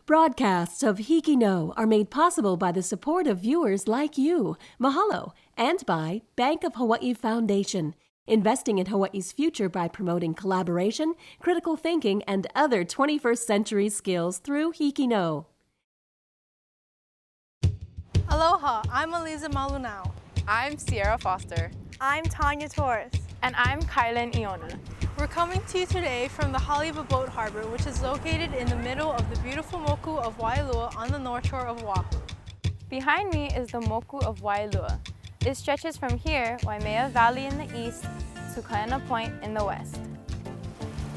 Broadcasts of HIKI NŌ are made possible by the support of viewers like you. Mahalo, and by Bank of Hawaii Foundation, investing in Hawaii's future by promoting collaboration, critical thinking, and other 21st century skills through HIKI NŌ. Aloha, I'm Eliza Malunau. I'm Sierra Foster. I'm Tanya Torres. And I'm Kylan Iona. We're coming to you today from the Haleiwa Boat Harbor, which is located in the middle of the beautiful moku of Waialua on the north shore of Oahu. Behind me is the moku of Waialua. It stretches from here, Waimea Valley in the east, to Kaena Point in the west.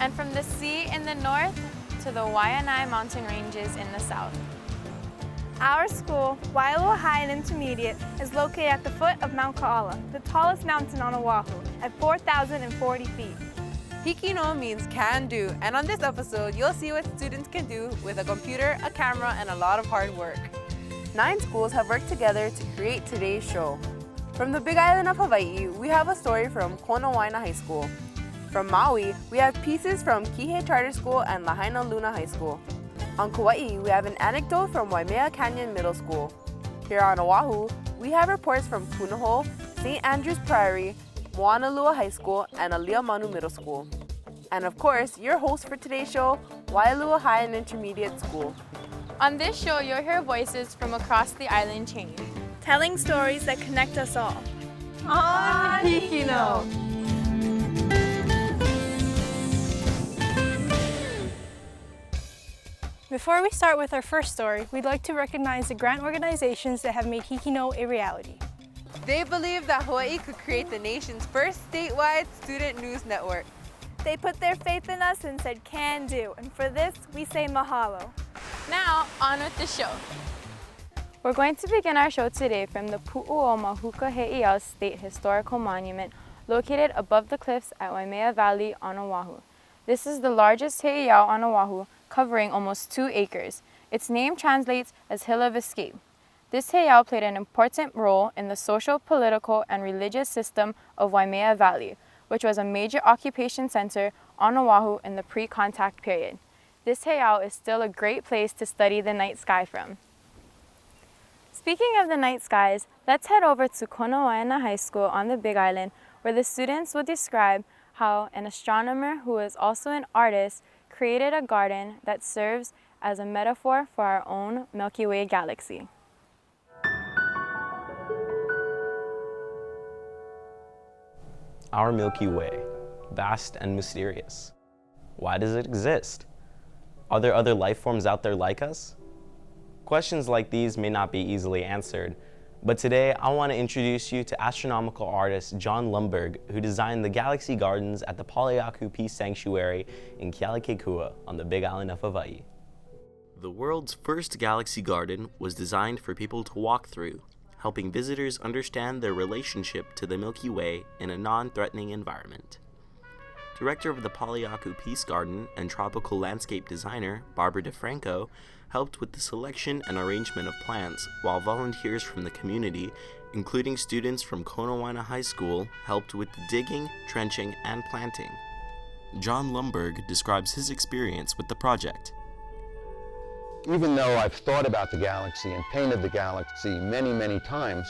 And from the sea in the north to the Waianae mountain ranges in the south. Our school, Waialua High Intermediate, is located at the foot of Mount Ka'ala, the tallest mountain on Oahu, at 4,040 feet. HIKI NŌ means can do, and on this episode, you'll see what students can do with a computer, a camera, and a lot of hard work. 9 schools have worked together to create today's show. From the Big Island of Hawaii, we have a story from Konawaena High School. From Maui, we have pieces from Kihei Charter School and Lahainaluna High School. On Kauai, we have an anecdote from Waimea Canyon Middle School. Here on Oahu, we have reports from Punahou, St. Andrew's Priory, Moanalua High School, and Aliamanu Middle School. And of course, your host for today's show, Waialua High and Intermediate School. On this show, you'll hear voices from across the island chain, telling stories that connect us all. On HIKI NŌ! Before we start with our first story, we'd like to recognize the grant organizations that have made HIKI NŌ a reality. They believe that Hawaii could create the nation's first statewide student news network. They put their faith in us and said can do, and for this we say mahalo. Now, on with the show. We're going to begin our show today from the Pu'uomahuka State Historical Monument located above the cliffs at Waimea Valley on Oahu. This is the largest heiau on Oahu, covering almost 2 acres. Its name translates as Hill of Escape. This heiau played an important role in the social, political, and religious system of Waimea Valley, which was a major occupation center on Oahu in the pre-contact period. This heiau is still a great place to study the night sky from. Speaking of the night skies, let's head over to Konawaena High School on the Big Island, where the students will describe how an astronomer who is also an artist created a garden that serves as a metaphor for our own Milky Way galaxy. Our Milky Way, vast and mysterious. Why does it exist? Are there other life forms out there like us? Questions like these may not be easily answered, but today I want to introduce you to astronomical artist John Lumberg, who designed the Galaxy Gardens at the Poliaku Peace Sanctuary in Kealakekua on the Big Island of Hawaii. The world's first Galaxy Garden was designed for people to walk through, helping visitors understand their relationship to the Milky Way in a non-threatening environment. Director of the Poliaku Peace Garden and tropical landscape designer Barbara DeFranco helped with the selection and arrangement of plants, while volunteers from the community, including students from Konawaena High School, helped with the digging, trenching, and planting. John Lumberg describes his experience with the project. Even though I've thought about the galaxy and painted the galaxy many, many times,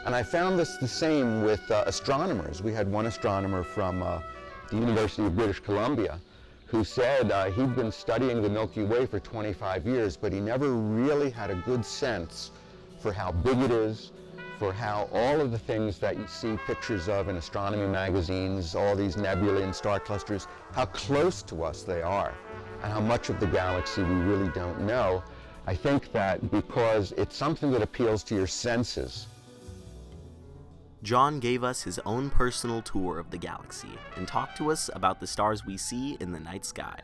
and I found this the same with astronomers. We had one astronomer from the University of British Columbia who said he'd been studying the Milky Way for 25 years, but he never really had a good sense for how big it is, for how all of the things that you see pictures of in astronomy magazines, all these nebulae and star clusters, how close to us they are, and how much of the galaxy we really don't know. I think that because it's something that appeals to your senses. John gave us his own personal tour of the galaxy and talked to us about the stars we see in the night sky.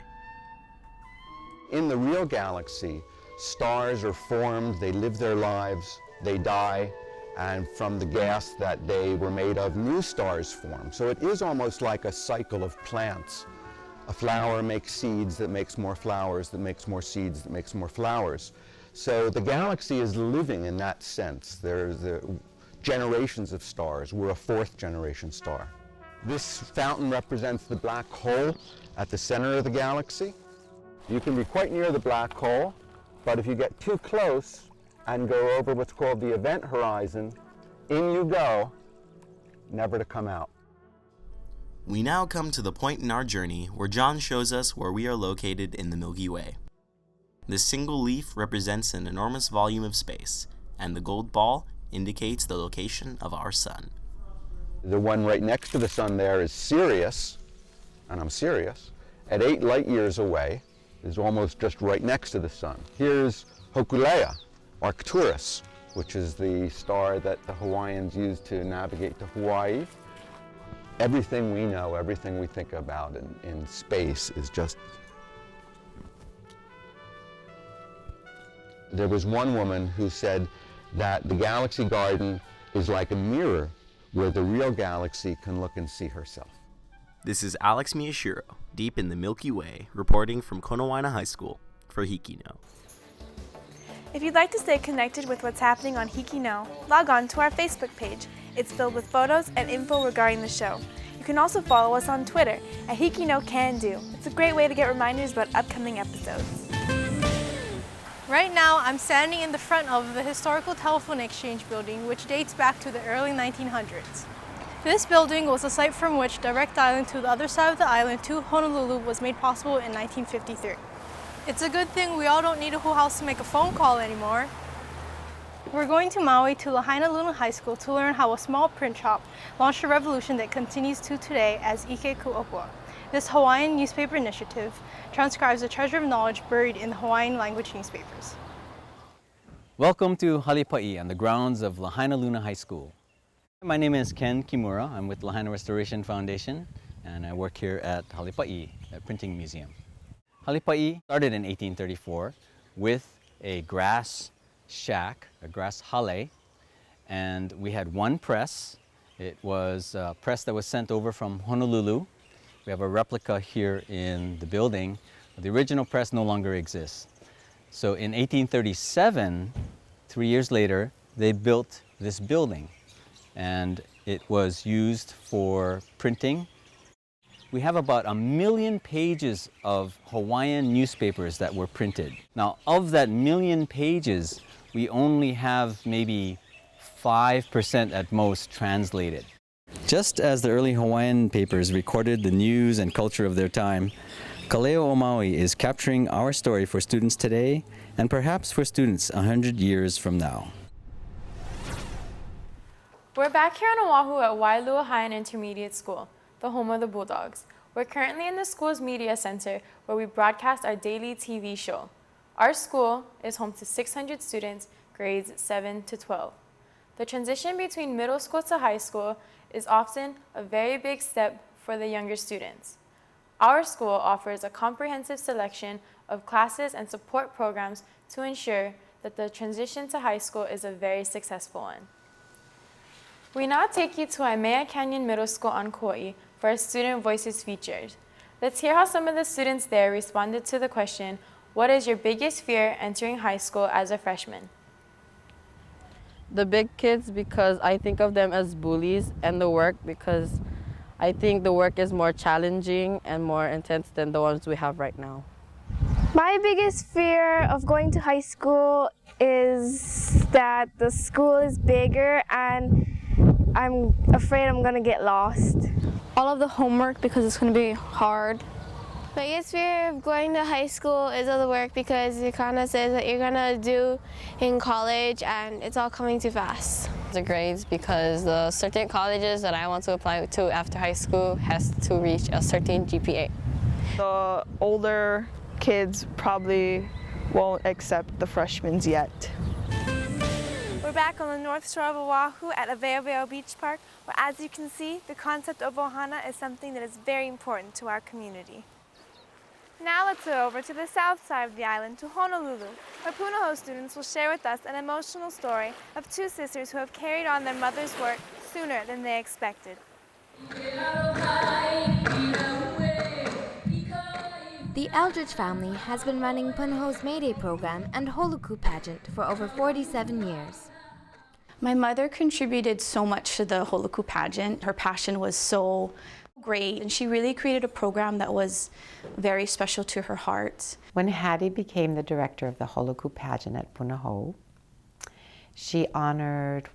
In the real galaxy, stars are formed, they live their lives, they die, and from the gas that they were made of, new stars form. So it is almost like a cycle of plants. A flower makes seeds that makes more flowers, that makes more seeds, that makes more flowers. So the galaxy is living in that sense. There's generations of stars. We're a 4th generation star. This fountain represents the black hole at the center of the galaxy. You can be quite near the black hole, But if you get too close and go over what's called the event horizon, in you go, never to come out. We now come to the point in our journey where John shows us where we are located in the Milky Way. This single leaf represents an enormous volume of space, and the gold ball indicates the location of our sun. The one right next to the sun there is Sirius, and I'm serious, at 8 light years away, is almost just right next to the sun. Here's Hokulea, Arcturus, which is the star that the Hawaiians use to navigate to Hawaii. Everything we know, everything we think about in space is just... There was one woman who said that the galaxy garden is like a mirror where the real galaxy can look and see herself. This is Alex Miyashiro, deep in the Milky Way, reporting from Konawaena High School for HIKI NŌ. If you'd like to stay connected with what's happening on HIKI NŌ, log on to our Facebook page. It's filled with photos and info regarding the show. You can also follow us on Twitter at HIKI NŌ Can Do. It's a great way to get reminders about upcoming episodes. Right now, I'm standing in the front of the historical telephone exchange building, which dates back to the early 1900s. This building was the site from which direct dialing to the other side of the island to Honolulu was made possible in 1953. It's a good thing we all don't need a whole house to make a phone call anymore. We're going to Maui to Lahainaluna High School to learn how a small print shop launched a revolution that continues to today as HIKI NŌ. This Hawaiian newspaper initiative transcribes a treasure of knowledge buried in the Hawaiian language newspapers. Welcome to Halipa'i on the grounds of Lahainaluna High School. My name is Ken Kimura. I'm with Lahaina Restoration Foundation and I work here at Halipa'i, a printing museum. Halipa'i started in 1834 with a grass shack, a grass hale, and we had one press. It was a press that was sent over from Honolulu. We have a replica here in the building. The original press no longer exists. So in 1837, 3 years later, they built this building and it was used for printing. We have about 1 million pages of Hawaiian newspapers that were printed. Now, of that 1 million pages, we only have maybe 5% at most translated. Just as the early Hawaiian papers recorded the news and culture of their time, Kaleo o Maui is capturing our story for students today and perhaps for students 100 years from now. We're back here on Oahu at Waialua High and Intermediate School, the home of the Bulldogs. We're currently in the school's media center where we broadcast our daily TV show. Our school is home to 600 students, grades 7 to 12. The transition between middle school to high school is often a very big step for the younger students. Our school offers a comprehensive selection of classes and support programs to ensure that the transition to high school is a very successful one. We now take you to Waimea Canyon Middle School on Kauai for our Student Voices featured. Let's hear how some of the students there responded to the question, what is your biggest fear entering high school as a freshman? The big kids, because I think of them as bullies, and the work because I think the work is more challenging and more intense than the ones we have right now. My biggest fear of going to high school is that the school is bigger and I'm afraid I'm going to get lost. All of the homework because it's going to be hard. Biggest fear of going to high school is all the work because it kind of says that you're going to do in college and it's all coming too fast. The grades, because the certain colleges that I want to apply to after high school has to reach a certain GPA. The older kids probably won't accept the freshmen yet. We're back on the north shore of Oahu at Aweaweo Beach Park, where as you can see, the concept of ohana is something that is very important to our community. Now let's go over to the south side of the island to Honolulu, where Punahou students will share with us an emotional story of two sisters who have carried on their mother's work sooner than they expected. The Eldridge family has been running Punahou's May Day program and Holoku pageant for over 47 years. My mother contributed so much to the Holoku pageant. Her passion was so great, and she really created a program that was very special to her heart. When Hattie became the director of the Holoku pageant at Punahou, she honored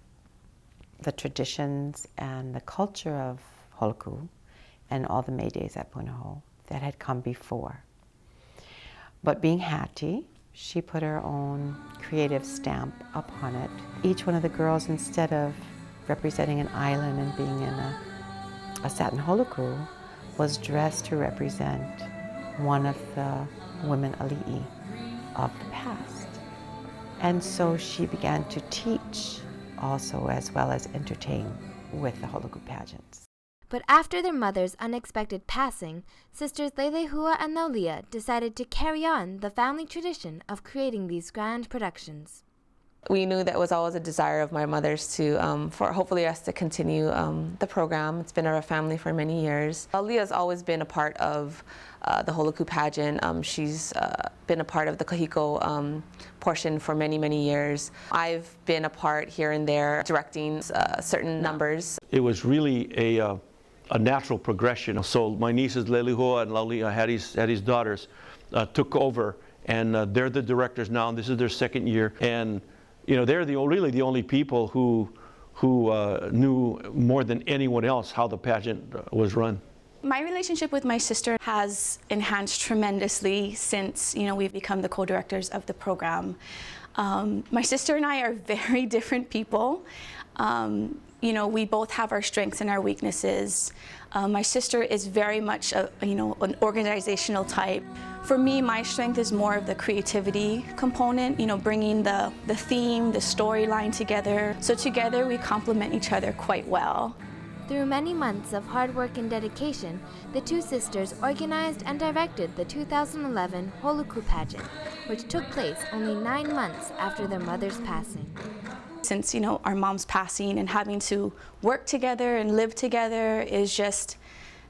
the traditions and the culture of Holoku and all the May Days at Punahou that had come before. But being Hattie, she put her own creative stamp upon it. Each one of the girls, instead of representing an island and being in a satin holoku, was dressed to represent one of the women ali'i of the past. And so she began to teach also, as well as entertain with the holoku pageants. But after their mother's unexpected passing, sisters Lelehua and Naulia decided to carry on the family tradition of creating these grand productions. We knew that was always a desire of my mother's to, for hopefully us to continue the program. It's been our family for many years. Leah's always been a part of the holoku pageant. She's been a part of the kahiko portion for many, many years. I've been a part here and there directing certain numbers. It was really a natural progression. So my nieces Lelehua and Laulia, Hattie's daughters, took over, and they're the directors now, and this is their second year. And you know, they're really the only people who knew more than anyone else how the pageant was run. My relationship with my sister has enhanced tremendously since, you know, we've become the co-directors of the program. My sister and I are very different people. You know, we both have our strengths and our weaknesses. My sister is very much an organizational type. For me, my strength is more of the creativity component, you know, bringing the theme, the storyline together. So together we complement each other quite well. Through many months of hard work and dedication, the two sisters organized and directed the 2011 Holoku pageant, which took place only 9 months after their mother's passing. Since, you know, our mom's passing and having to work together and live together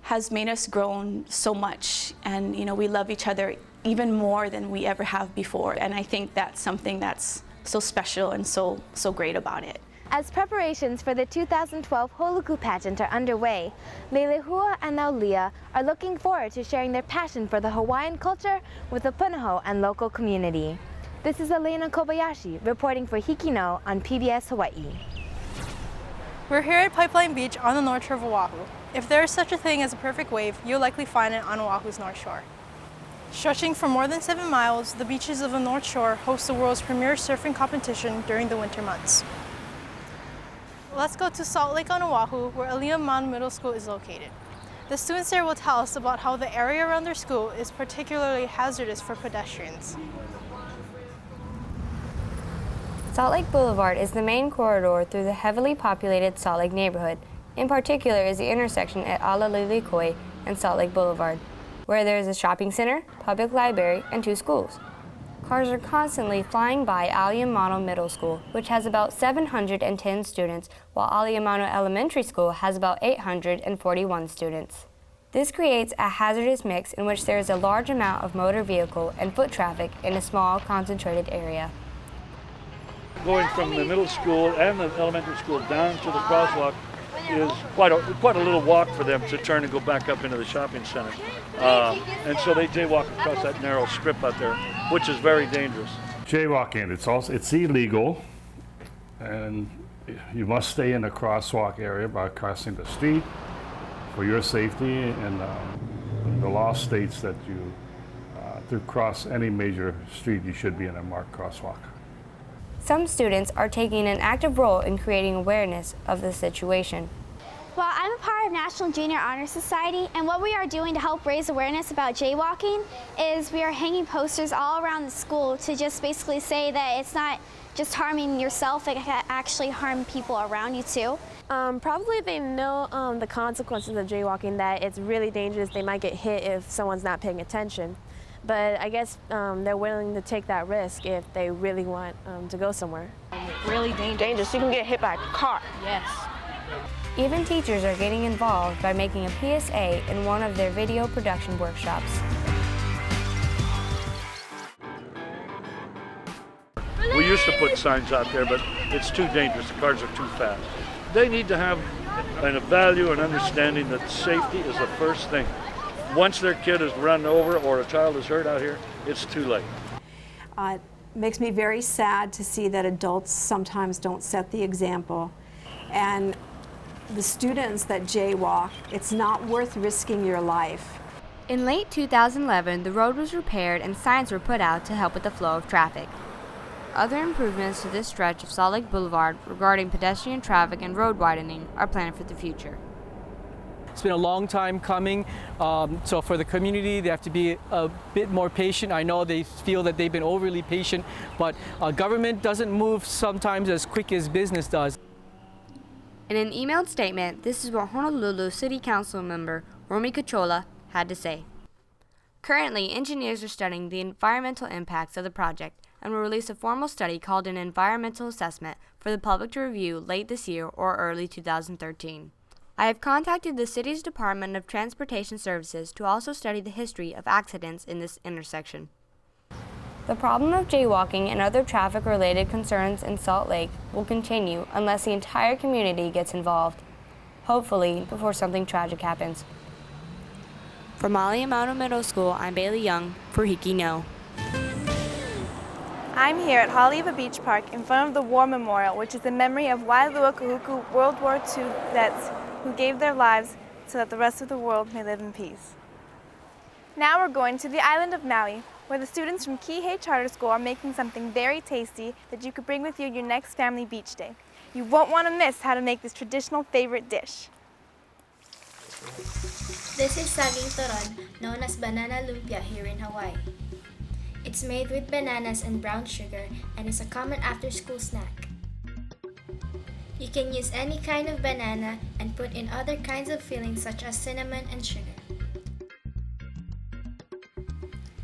has made us grown so much, and you know, we love each other even more than we ever have before, and I think that's something that's so special and so great about it. As preparations for the 2012 Holoku pageant are underway, Lelehua and Naulia are looking forward to sharing their passion for the Hawaiian culture with the Punahou and local community. This is Elena Kobayashi reporting for HIKI NŌ on PBS Hawaii. We're here at Pipeline Beach on the North Shore of Oahu. If there is such a thing as a perfect wave, you'll likely find it on Oahu's North Shore. Stretching for more than 7 miles, the beaches of the North Shore host the world's premier surfing competition during the winter months. Let's go to Salt Lake on Oahu, where Aliamanu Middle School is located. The students there will tell us about how the area around their school is particularly hazardous for pedestrians. Salt Lake Boulevard is the main corridor through the heavily populated Salt Lake neighborhood. In particular is the intersection at Alalilikoi and Salt Lake Boulevard, where there is a shopping center, public library, and 2 schools. Cars are constantly flying by Aliamanu Middle School, which has about 710 students, while Aliamanu Elementary School has about 841 students. This creates a hazardous mix in which there is a large amount of motor vehicle and foot traffic in a small, concentrated area. Going from the middle school and the elementary school down to the crosswalk is quite a little walk for them to turn and go back up into the shopping center. And so they jaywalk across that narrow strip out there, which is very dangerous. Jaywalking, it's illegal, and you must stay in the crosswalk area by crossing the street for your safety, and the law states that to cross any major street, you should be in a marked crosswalk. Some students are taking an active role in creating awareness of the situation. Well, I'm a part of National Junior Honor Society, and what we are doing to help raise awareness about jaywalking is we are hanging posters all around the school to just basically say that it's not just harming yourself, it can actually harm people around you too. Probably they know the consequences of jaywalking, that it's really dangerous. They might get hit if someone's not paying attention. But I guess they're willing to take that risk if they really want to go somewhere. Really dangerous. You can get hit by a car. Yes. Even teachers are getting involved by making a PSA in one of their video production workshops. We used to put signs out there, but it's too dangerous. The cars are too fast. They need to have and a value and understanding that safety is the first thing. Once their kid is run over or a child is hurt out here, it's too late. It makes me very sad to see that adults sometimes don't set the example. And the students that jaywalk, it's not worth risking your life. In late 2011, the road was repaired and signs were put out to help with the flow of traffic. Other improvements to this stretch of Salt Lake Boulevard regarding pedestrian traffic and road widening are planned for the future. It's been a long time coming, so for the community, they have to be a bit more patient. I know they feel that they've been overly patient, but government doesn't move sometimes as quick as business does. In an emailed statement, this is what Honolulu City Council member Romy Cachola had to say. Currently, engineers are studying the environmental impacts of the project and will release a formal study called an environmental assessment for the public to review late this year or early 2013. I have contacted the city's Department of Transportation Services to also study the history of accidents in this intersection. The problem of jaywalking and other traffic-related concerns in Salt Lake will continue unless the entire community gets involved, hopefully before something tragic happens. From Aliamanu Middle School, I'm Bailey Young for HIKI NŌ. I'm here at Haleiwa Beach Park in front of the War Memorial, which is in memory of Waialua Kahuku World War II vets who gave their lives so that the rest of the world may live in peace. Now we're going to the island of Maui, where the students from Kihei Charter School are making something very tasty that you could bring with you your next family beach day. You won't want to miss how to make this traditional favorite dish. This is saging toron, known as banana lumpia here in Hawaii. It's made with bananas and brown sugar and is a common after-school snack. You can use any kind of banana and put in other kinds of fillings such as cinnamon and sugar.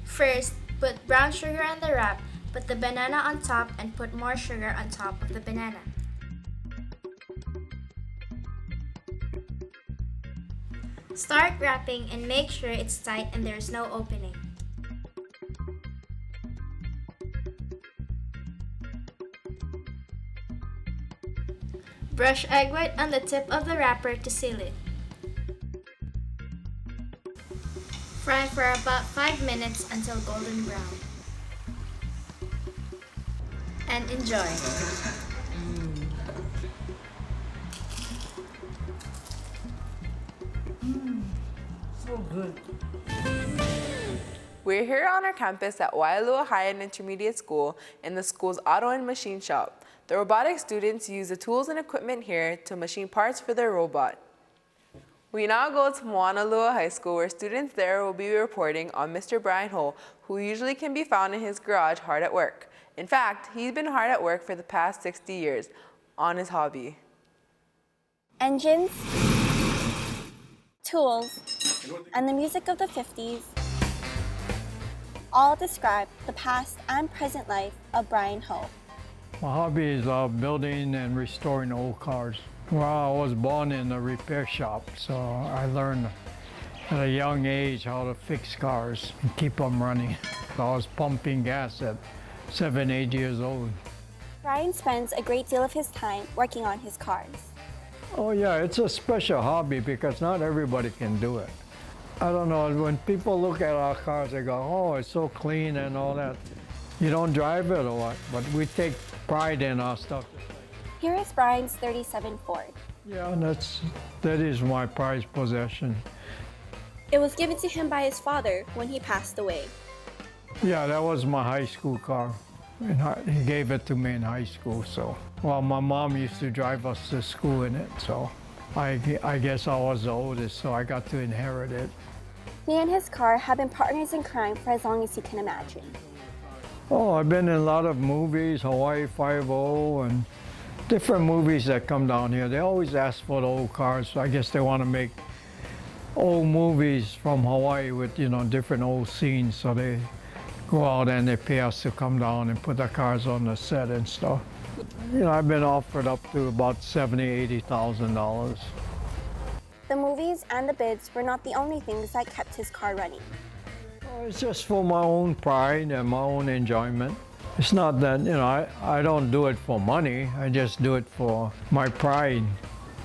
First, put brown sugar on the wrap, put the banana on top, and put more sugar on top of the banana. Start wrapping and make sure it's tight and there is no opening. Brush egg white on the tip of the wrapper to seal it. Fry for about 5 minutes until golden brown. And enjoy. So good. We're here on our campus at Waialua High and Intermediate School in the school's auto and machine shop. The robotics students use the tools and equipment here to machine parts for their robot. We now go to Moanalua High School, where students there will be reporting on Mr. Brian Ho, who usually can be found in his garage hard at work. In fact, he's been hard at work for the past 60 years on his hobby. Engines, tools, and the music of the 50s all describe the past and present life of Brian Ho. My hobby is building and restoring old cars. Well, I was born in a repair shop, so I learned at a young age how to fix cars and keep them running. I was pumping gas at 7, 8 years old. Brian spends a great deal of his time working on his cars. Oh yeah, it's a special hobby because not everybody can do it. I don't know, when people look at our cars, they go, oh, it's so clean and all that. You don't drive it or what? But we take pride in our stuff. Here is Brian's 37 Ford. Yeah, that is my prized possession. It was given to him by his father when he passed away. Yeah, that was my high school car. And he gave it to me in high school, so. Well, my mom used to drive us to school in it, so I guess I was the oldest, so I got to inherit it. He and his car have been partners in crime for as long as you can imagine. Oh, I've been in a lot of movies, Hawaii Five-0, and different movies that come down here. They always ask for the old cars, so I guess they want to make old movies from Hawaii with, different old scenes, so they go out and they pay us to come down and put the cars on the set and stuff. I've been offered up to about $70,000, $80,000. The movies and the bids were not the only things that kept his car running. It's just for my own pride and my own enjoyment. It's not that, I don't do it for money. I just do it for my pride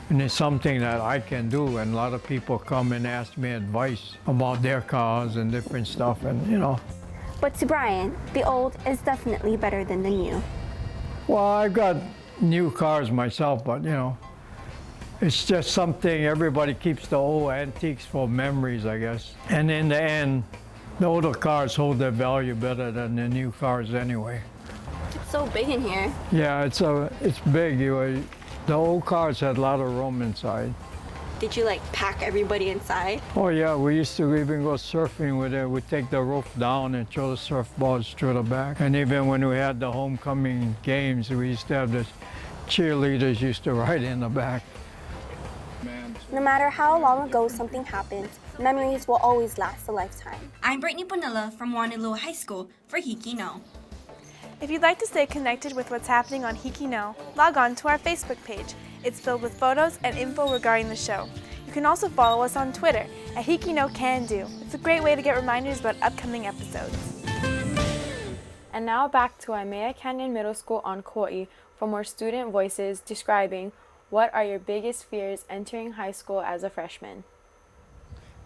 And it's something that I can do, and a lot of people come and ask me advice about their cars and different stuff, and you know. But to Brian, the old is definitely better than the new. Well, I've got new cars myself, but you know, it's just something, everybody keeps the old antiques for memories, I guess. And in the end, the older cars hold their value better than the new cars anyway. It's so big in here. Yeah, it's big. The old cars had a lot of room inside. Did you like pack everybody inside? Oh yeah, we used to even go surfing with it. We'd take the roof down and throw the surfboards through the back. And even when we had the homecoming games, we used to have the cheerleaders used to ride in the back. No matter how long ago something happened, memories will always last a lifetime. I'm Brittany Punahou from Moanalua High School for HIKI NŌ. If you'd like to stay connected with what's happening on HIKI NŌ, log on to our Facebook page. It's filled with photos and info regarding the show. You can also follow us on Twitter at HIKI NŌ Can Do. It's a great way to get reminders about upcoming episodes. And now back to Waimea Canyon Middle School on Kauai for more student voices describing what are your biggest fears entering high school as a freshman.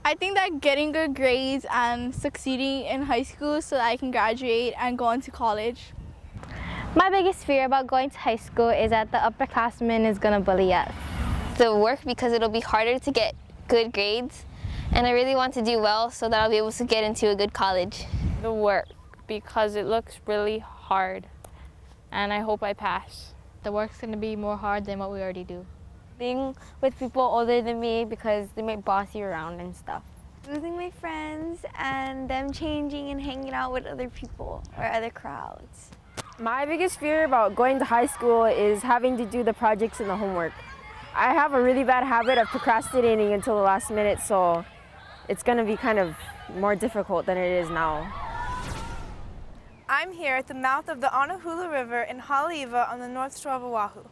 I think that getting good grades and succeeding in high school so that I can graduate and go on to college. My biggest fear about going to high school is that the upperclassman is gonna bully us. The work, because it'll be harder to get good grades, and I really want to do well so that I'll be able to get into a good college. The work, because it looks really hard, and I hope I pass. The work's gonna be more hard than what we already do. Being with people older than me because they might boss you around and stuff. Losing my friends and them changing and hanging out with other people or other crowds. My biggest fear about going to high school is having to do the projects and the homework. I have a really bad habit of procrastinating until the last minute, so it's going to be kind of more difficult than it is now. I'm here at the mouth of the Honolulu River in Haleiwa on the north shore of Oahu.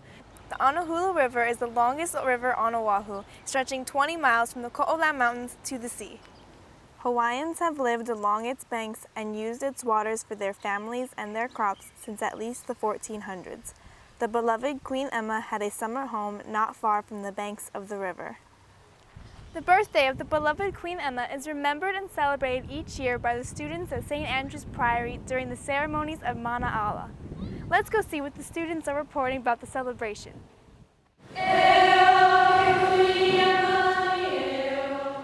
The Honolulu River is the longest river on Oahu, stretching 20 miles from the Ko'olau Mountains to the sea. Hawaiians have lived along its banks and used its waters for their families and their crops since at least the 1400s. The beloved Queen Emma had a summer home not far from the banks of the river. The birthday of the beloved Queen Emma is remembered and celebrated each year by the students at St. Andrew's Priory during the ceremonies of Moanalua. Let's go see what the students are reporting about the celebration.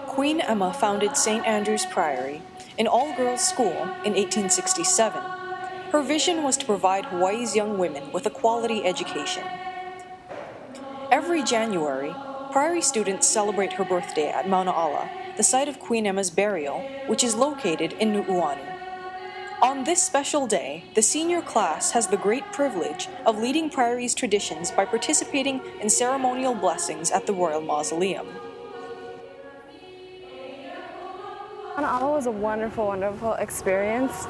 Queen Emma founded St. Andrew's Priory, an all-girls school, in 1867. Her vision was to provide Hawaii's young women with a quality education. Every January, Priory students celebrate her birthday at Mauna'ala, the site of Queen Emma's burial, which is located in Nu'uanu. On this special day, the senior class has the great privilege of leading Priory's traditions by participating in ceremonial blessings at the Royal Mausoleum. Moanalua was a wonderful, wonderful experience.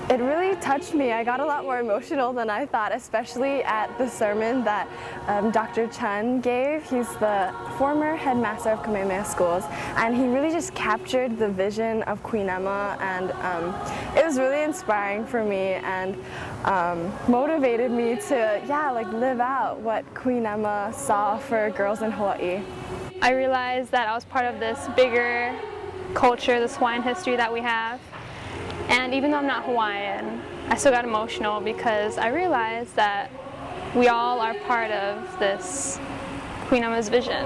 It really touched me. I got a lot more emotional than I thought, especially at the sermon that Dr. Chun gave. He's the former headmaster of Kamehameha Schools, and he really just captured the vision of Queen Emma, and it was really inspiring for me and motivated me to, live out what Queen Emma saw for girls in Hawaii. I realized that I was part of this bigger culture, this Hawaiian history that we have. And even though I'm not Hawaiian, I still got emotional because I realized that we all are part of this Queen Emma's vision.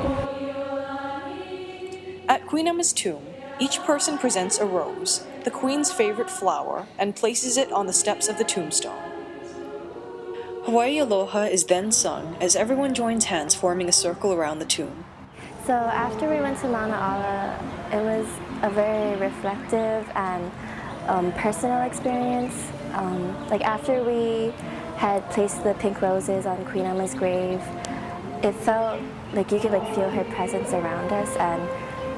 At Queen Emma's tomb, each person presents a rose, the Queen's favorite flower, and places it on the steps of the tombstone. Hawaii Aloha is then sung as everyone joins hands forming a circle around the tomb. So after we went to Mauna'ala, it was a very reflective and personal experience. After we had placed the pink roses on Queen Emma's grave, it felt like you could feel her presence around us, and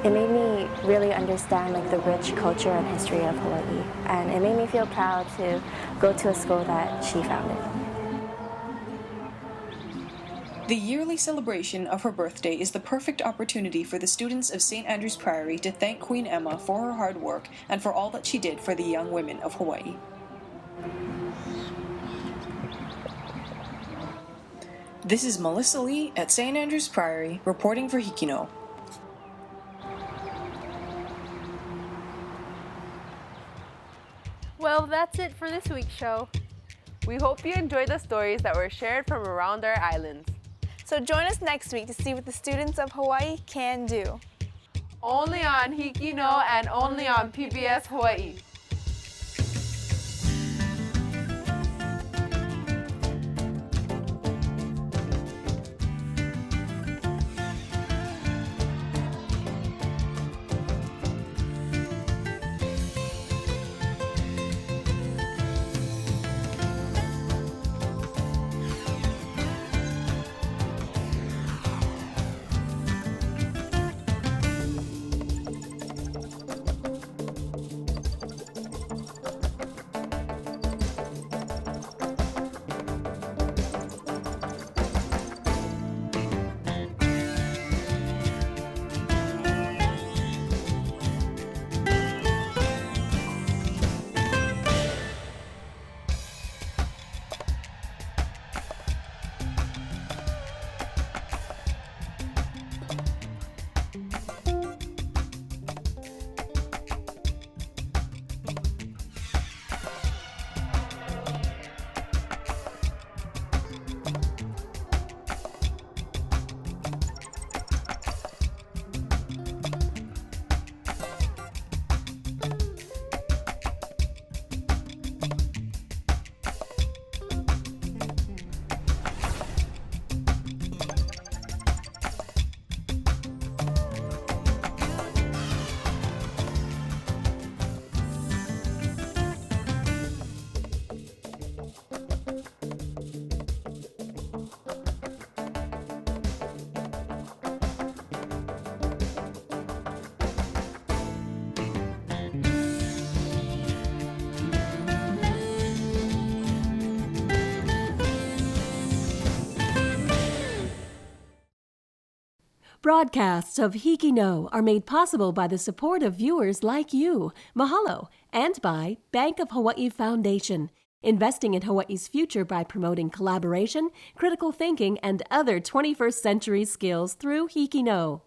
it made me really understand the rich culture and history of Hawaii, and it made me feel proud to go to a school that she founded. The yearly celebration of her birthday is the perfect opportunity for the students of St. Andrew's Priory to thank Queen Emma for her hard work and for all that she did for the young women of Hawaii. This is Melissa Lee at St. Andrews Priory reporting for HIKI NŌ. Well, that's it for this week's show. We hope you enjoyed the stories that were shared from around our islands. So join us next week to see what the students of Hawaii can do. Only on HIKI NŌ and only on PBS Hawaii. Broadcasts of HIKI NŌ are made possible by the support of viewers like you. Mahalo. And by Bank of Hawaii Foundation, investing in Hawaii's future by promoting collaboration, critical thinking, and other 21st century skills through HIKI NŌ.